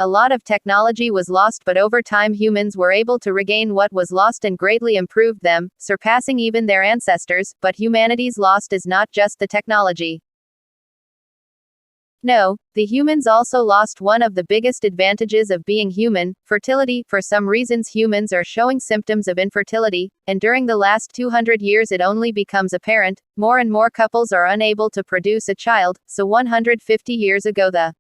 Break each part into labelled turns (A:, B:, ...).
A: a lot of technology was lost, but over time humans were able to regain what was lost and greatly improved them, surpassing even their ancestors. But humanity's lost is not just the technology. No, the humans also lost one of the biggest advantages of being human, fertility. For some reasons humans are showing symptoms of infertility, and during the last 200 years it only becomes apparent. More and more couples are unable to produce a child, so 150 years ago the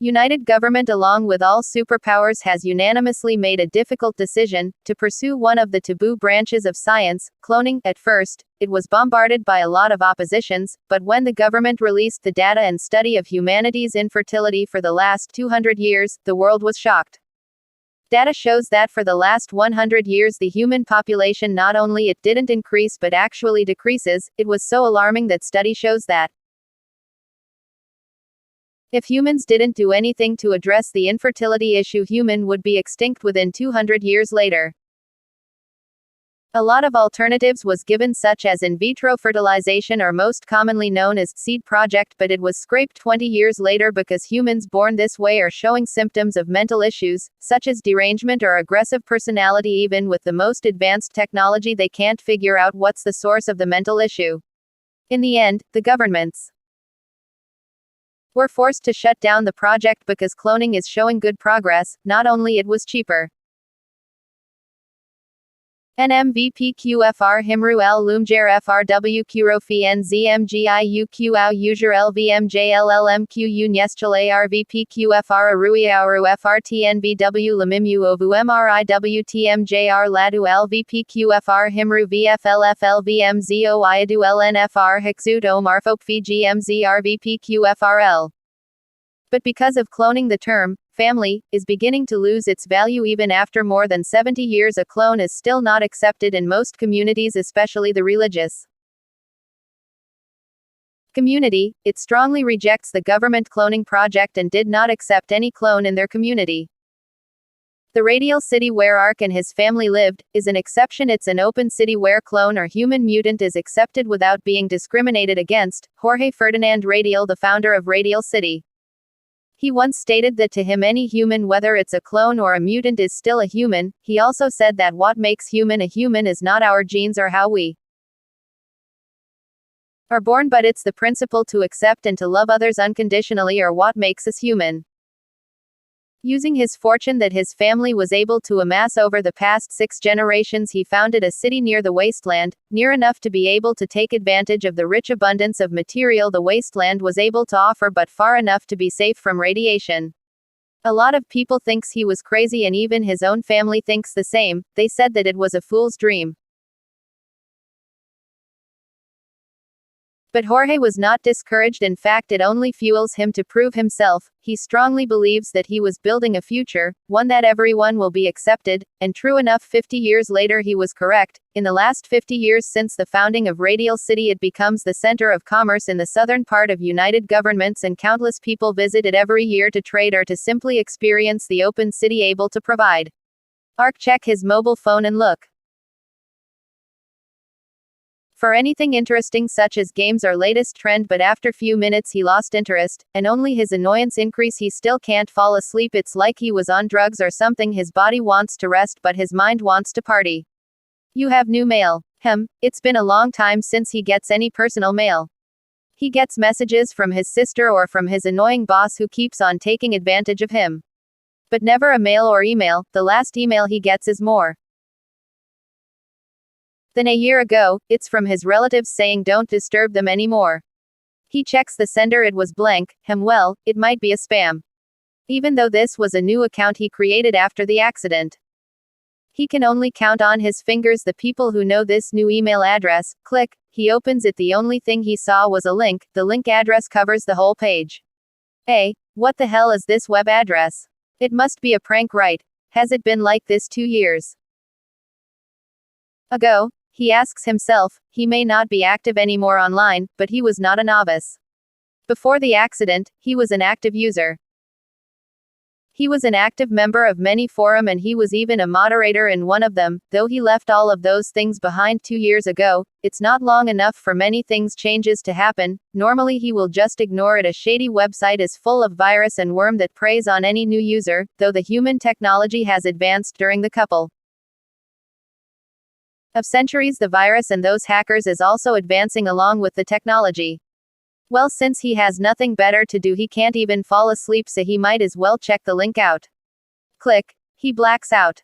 A: United Government, along with all superpowers, has unanimously made a difficult decision to pursue one of the taboo branches of science, cloning. At first, it was bombarded by a lot of oppositions, but when the government released the data and study of humanity's infertility for the last 200 years, the world was shocked. Data shows that for the last 100 years the human population not only it didn't increase but actually decreases. It was so alarming that study shows that if humans didn't do anything to address the infertility issue, human would be extinct within 200 years later. A lot of alternatives was given, such as in vitro fertilization, or most commonly known as seed project, but it was scrapped 20 years later because humans born this way are showing symptoms of mental issues, such as derangement or aggressive personality. Even with the most advanced technology they can't figure out what's the source of the mental issue. In the end, the governments were forced to shut down the project because cloning is showing good progress. Not only it was cheaper. NMVPQFR Himru L Lumjer FRW Kurofi NZMGIU QAU User LVMJ Nyeschel ARVPQFR Aruiauru FRTNBW Lamimu Ovu MRIWTMJR Ladu LVPQFR Himru VFLFLVMZO Iadu LNFR Hixud Omarfopfi GMZRVPQFRL. But because of cloning, the term family is beginning to lose its value. Even after more than 70 years, a clone is still not accepted in most communities, especially the religious community. It strongly rejects the government cloning project and did not accept any clone in their community. The radial city where Ark and his family lived is an exception. It's an open city where clone or human mutant is accepted without being discriminated against. Jorge Ferdinand Radial, the founder of Radial City, he once stated that to him any human, whether it's a clone or a mutant, is still a human. He also said that what makes human a human is not our genes or how we are born, but it's the principle to accept and to love others unconditionally, or what makes us human. Using his fortune that his family was able to amass over the past 6 generations, he founded a city near the wasteland, near enough to be able to take advantage of the rich abundance of material the wasteland was able to offer, but far enough to be safe from radiation. A lot of people thinks he was crazy, and even his own family thinks the same. They said that it was a fool's dream. But Jorge was not discouraged. In fact, it only fuels him to prove himself. He strongly believes that he was building a future, one that everyone will be accepted, and true enough, 50 years later he was correct. In the last 50 years since the founding of Radial City, it becomes the center of commerce in the southern part of United Governments, and countless people visit it every year to trade or to simply experience the open city able to provide. Ark check his mobile phone and look for anything interesting such as games or latest trend, but after few minutes he lost interest, and only his annoyance increase. He still can't fall asleep. It's like he was on drugs or something. His body wants to rest but his mind wants to party. You have new mail. It's been a long time since he gets any personal mail. He gets messages from his sister or from his annoying boss who keeps on taking advantage of him. But never a mail or email. The last email he gets is more than a year ago. It's from his relatives saying don't disturb them anymore. He checks the sender, it was blank. Well, it might be a spam. Even though this was a new account he created after the accident. He can only count on his fingers the people who know this new email address. Click. He opens it. The only thing he saw was a link. The link address covers the whole page. Hey, what the hell is this web address? It must be a prank, right? Has it been like this 2 years ago? He asks himself. He may not be active anymore online, but he was not a novice. Before the accident, he was an active user. He was an active member of many forum and he was even a moderator in one of them, though he left all of those things behind 2 years ago. It's not long enough for many things changes to happen. Normally he will just ignore it. A shady website is full of virus and worm that preys on any new user, though the human technology has advanced during the couple of centuries. The virus and those hackers is also advancing along with the technology. Well, since he has nothing better to do, he can't even fall asleep, so he might as well check the link out. Click. He blacks out.